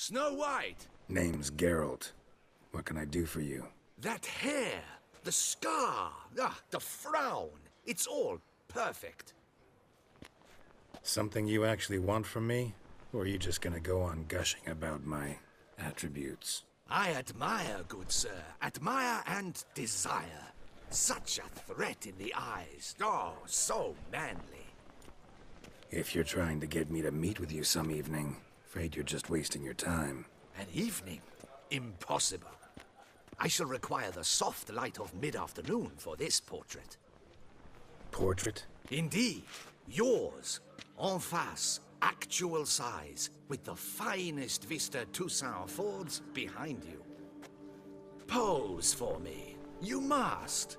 Snow White! Name's Geralt. What can I do for you? That hair, the scar, the frown. It's all perfect. Something you actually want from me? Or are you just gonna go on gushing about my attributes? I admire, good sir. Admire and desire. Such a threat in the eyes. Oh, so manly. If you're trying to get me to meet with you some evening, afraid you're just wasting your time. An evening? Impossible. I shall require the soft light of mid-afternoon for this portrait. Portrait? Indeed. Yours. En face. Actual size. With the finest Vista Toussaint affords behind you. Pose for me. You must.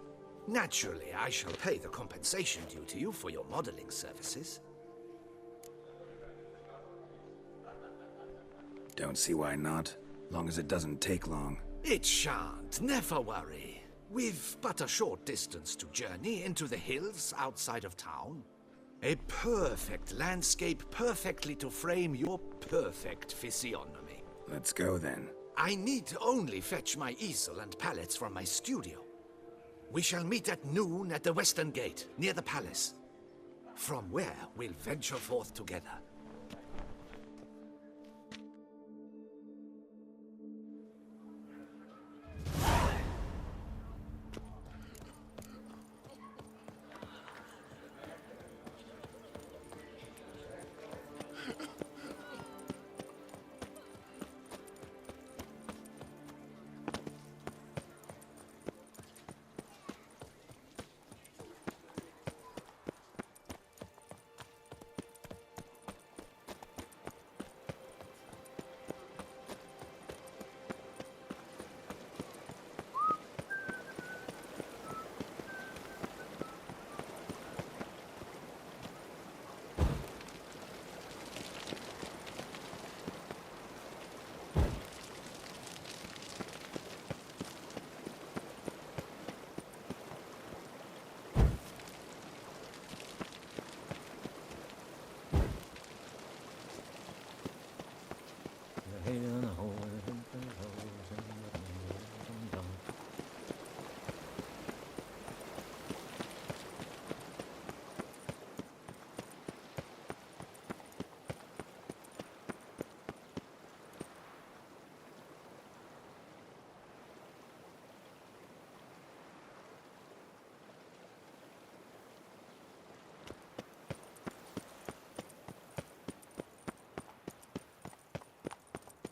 Naturally, I shall pay the compensation due to you for your modeling services. Don't see why not. Long as it doesn't take long. It shan't, never worry. We've but a short distance to journey into the hills outside of town. A perfect landscape perfectly to frame your perfect physiognomy. Let's go then. I need only fetch my easel and palettes from my studio. We shall meet at noon at the western gate, near the palace. From where we'll venture forth together.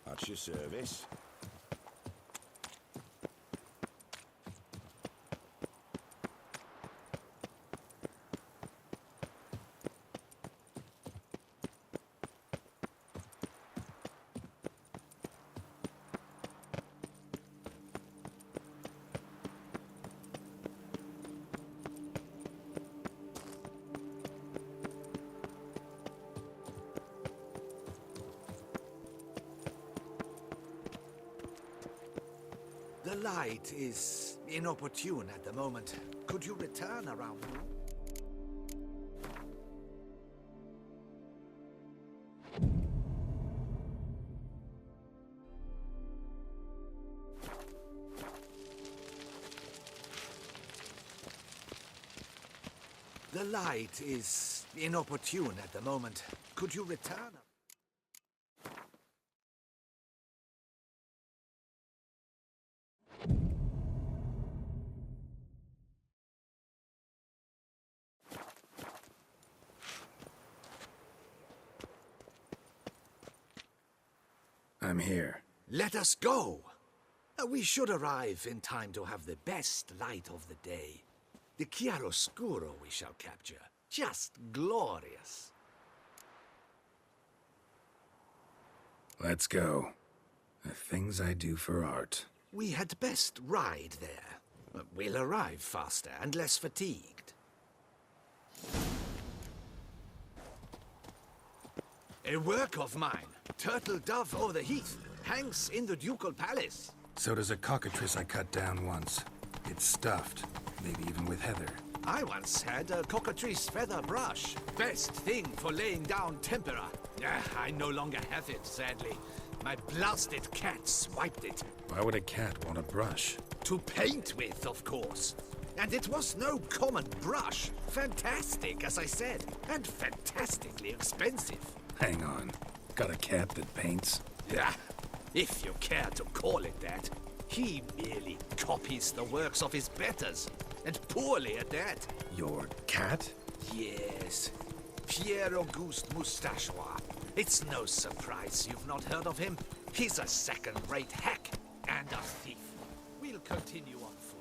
At your service. The light is inopportune at the moment. Could you return around noon? The light is inopportune at the moment. Could you return? I'm here. Let us go! We should arrive in time to have the best light of the day. The chiaroscuro we shall capture. Just glorious. Let's go. The things I do for art. We had best ride there. We'll arrive faster and less fatigued. A work of mine, Turtle Dove O'er the Heath, hangs in the Ducal Palace. So does a cockatrice I cut down once. It's stuffed, maybe even with heather. I once had a cockatrice feather brush. Best thing for laying down tempera. I no longer have it, sadly. My blasted cat swiped it. Why would a cat want a brush? To paint with, of course. And it was no common brush. Fantastic, as I said, and fantastically expensive. Hang on. Got a cat that paints? Yeah, if you care to call it that. He merely copies the works of his betters, and poorly at that. Your cat? Yes, Pierre-Auguste Moustachois. It's no surprise you've not heard of him. He's a second-rate hack and a thief. We'll continue on foot.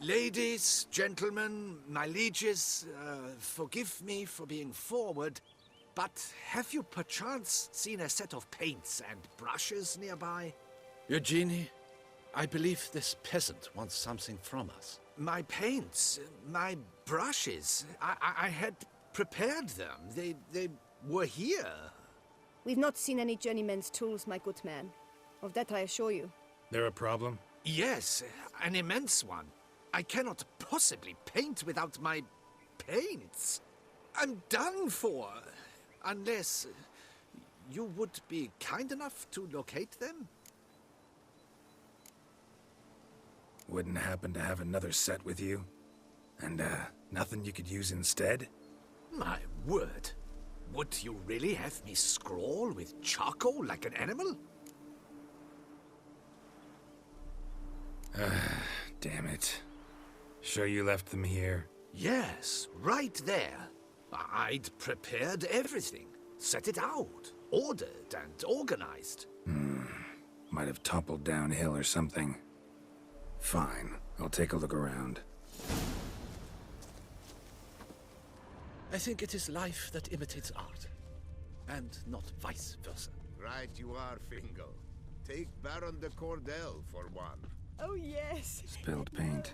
Ladies, gentlemen, my lieges, forgive me for being forward, but have you perchance seen a set of paints and brushes nearby? Eugenie, I believe this peasant wants something from us. My paints, my brushes, I had prepared them. They were here. We've not seen any journeyman's tools, my good man. Of that I assure you. There a problem? Yes, an immense one. I cannot possibly paint without my paints. I'm done for. Unless you would be kind enough to locate them? Wouldn't happen to have another set with you? And, nothing you could use instead? My word. Would you really have me scrawl with charcoal like an animal? Damn it. Sure you left them here? Yes, right there. I'd prepared everything. Set it out. Ordered and organized. Might have toppled downhill or something. Fine. I'll take a look around. I think it is life that imitates art. And not vice versa. Right you are, Fingal. Take Baron de Cordel for one. Oh, yes. Spilled paint.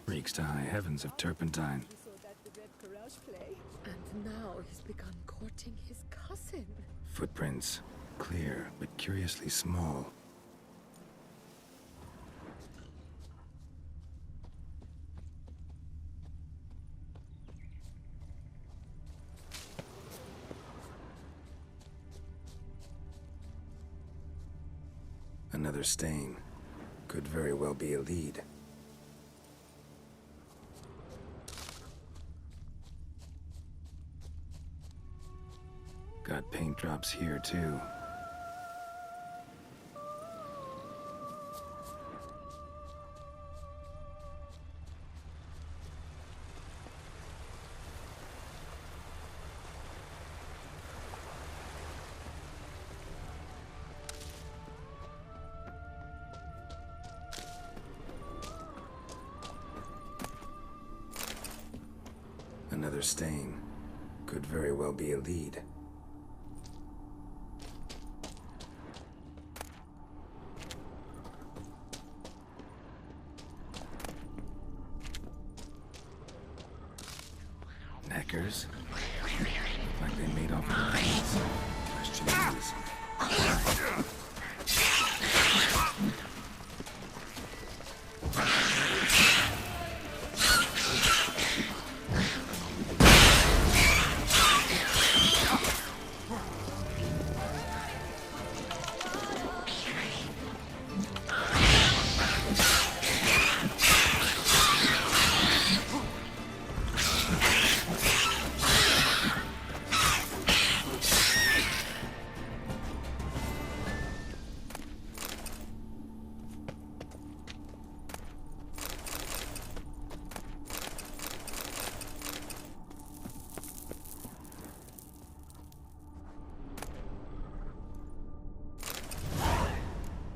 Reeks to high heavens of turpentine. We saw that the Red Courage play. And now he's begun courting his cousin. Footprints. Clear, but curiously small. Another stain. Could very well be a lead. Got paint drops here, too. Another stain. Could very well be a lead. Knackers? Like they made off with paints. Question is...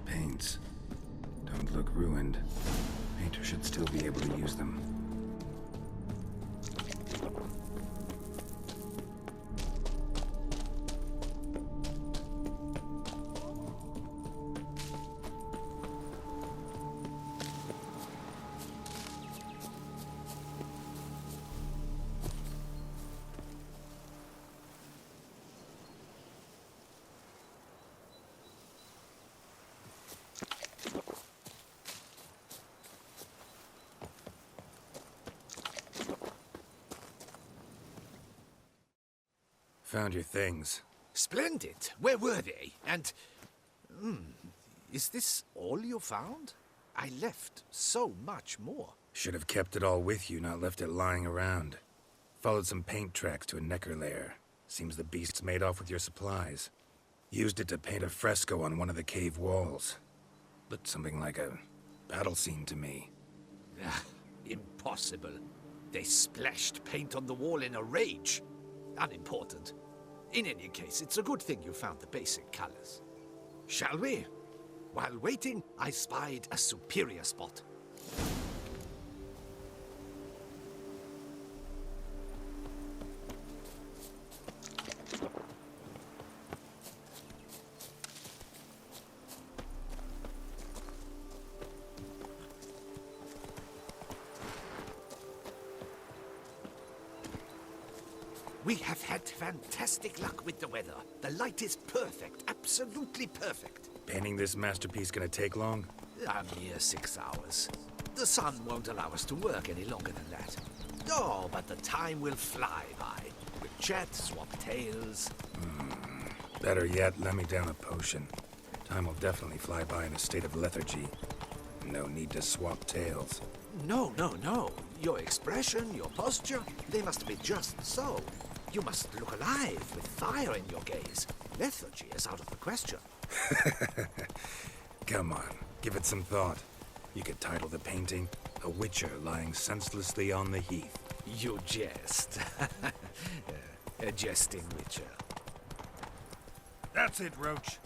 Paints. Don't look ruined. Painter should still be able to use them. Found your things. Splendid. Where were they? And... is this all you found? I left so much more. Should have kept it all with you, not left it lying around. Followed some paint tracks to a Necker lair. Seems the beast's made off with your supplies. Used it to paint a fresco on one of the cave walls. Looked something like a battle scene to me. Impossible. They splashed paint on the wall in a rage. Unimportant. In any case, it's a good thing you found the basic colors. Shall we? While waiting, I spied a superior spot. We have had fantastic luck with the weather. The light is perfect, absolutely perfect. Painting this masterpiece gonna take long? A mere 6 hours. The sun won't allow us to work any longer than that. Oh, but the time will fly by. We'll chat, swap tales. Better yet, let me down a potion. Time will definitely fly by in a state of lethargy. No need to swap tales. No, no, no. Your expression, your posture, they must be just so. You must look alive with fire in your gaze. Lethargy is out of the question. Come on, give it some thought. You could title the painting, A Witcher Lying Senselessly on the Heath. You jest. A jesting witcher. That's it, Roach.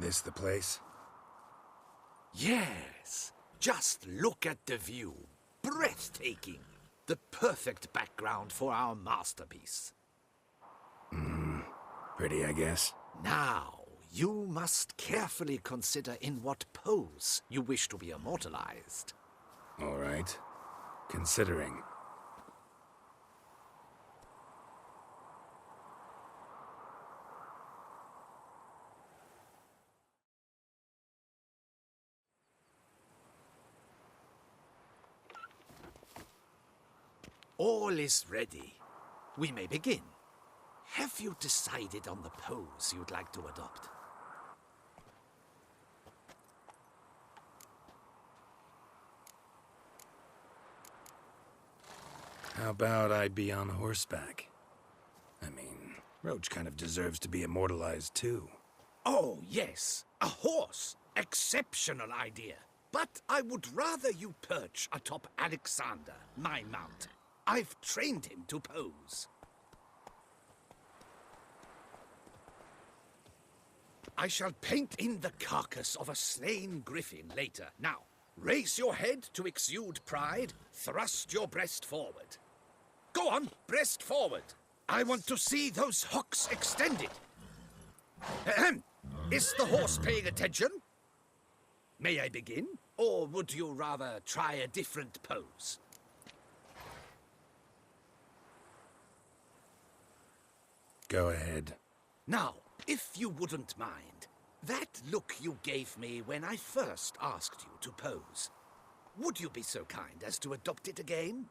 This the place? Yes. Just look at the view. Breathtaking. The perfect background for our masterpiece. Pretty, I guess. Now, you must carefully consider in what pose you wish to be immortalized. All right. Considering. All is ready. We may begin. Have you decided on the pose you'd like to adopt? How about I be on horseback? I mean, Roach kind of deserves to be immortalized too. Oh, yes. A horse. Exceptional idea. But I would rather you perch atop Alexander, my mount. I've trained him to pose. I shall paint in the carcass of a slain griffin later. Now, raise your head to exude pride, thrust your breast forward. Go on, breast forward. I want to see those hocks extended. Ahem. Is the horse paying attention? May I begin? Or would you rather try a different pose? Go ahead. Now, if you wouldn't mind, that look you gave me when I first asked you to pose, would you be so kind as to adopt it again?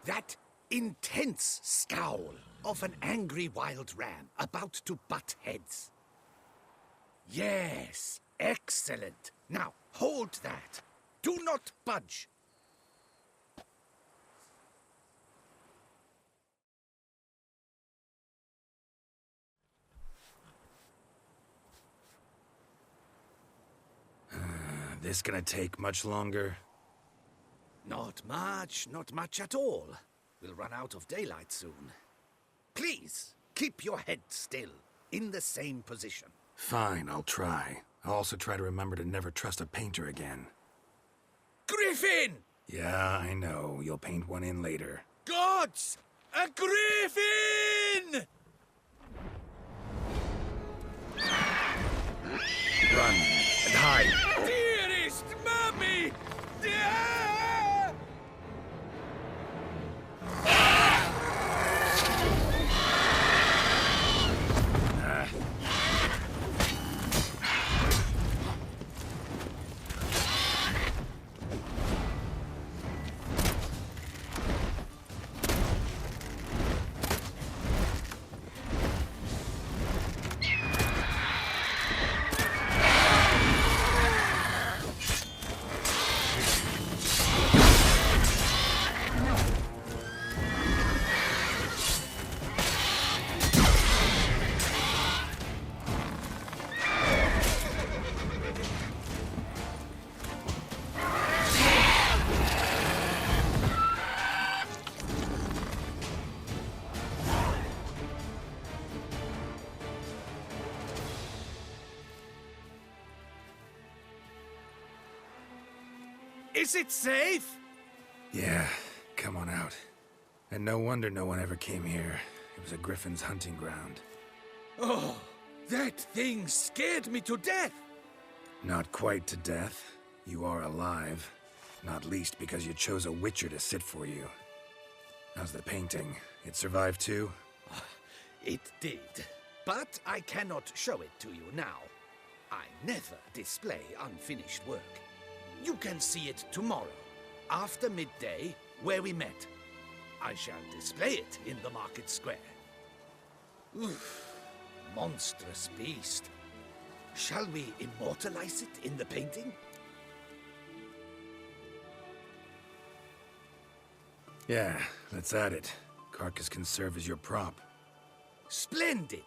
That intense scowl of an angry wild ram about to butt heads. Yes, excellent. Now, hold that. Do not budge. This gonna take much longer? Not much at all. We'll run out of daylight soon. Please, keep your head still, in the same position. Fine, I'll try. I'll also try to remember to never trust a painter again. Griffin! Yeah, I know. You'll paint one in later. Gods! A griffin! Run and hide. Dearest Mummy! Ah! Is it safe? Yeah, come on out. And no wonder no one ever came here. It was a griffin's hunting ground. Oh, that thing scared me to death. Not quite to death. You are alive. Not least because you chose a witcher to sit for you. How's the painting? It survived too? It did. But I cannot show it to you now. I never display unfinished work. You can see it tomorrow, after midday, where we met. I shall display it in the market square. Oof, monstrous beast. Shall we immortalize it in the painting? Yeah, let's add it. Carcass can serve as your prop. Splendid!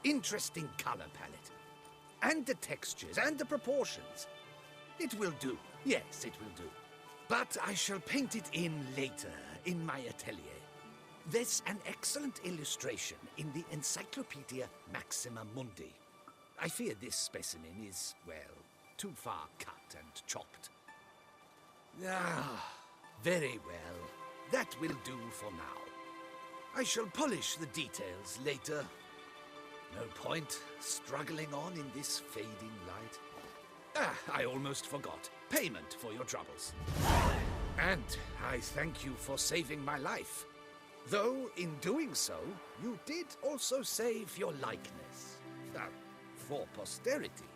Interesting color palette. And the textures, and the proportions. It will do. Yes, it will do. But I shall paint it in later, in my atelier. There's an excellent illustration in the Encyclopedia Maxima Mundi. I fear this specimen is, well, too far cut and chopped. Ah, very well. That will do for now. I shall polish the details later. No point struggling on in this fading light. Ah, I almost forgot. Payment for your troubles. And I thank you for saving my life. Though, in doing so, you did also save your likeness. For posterity.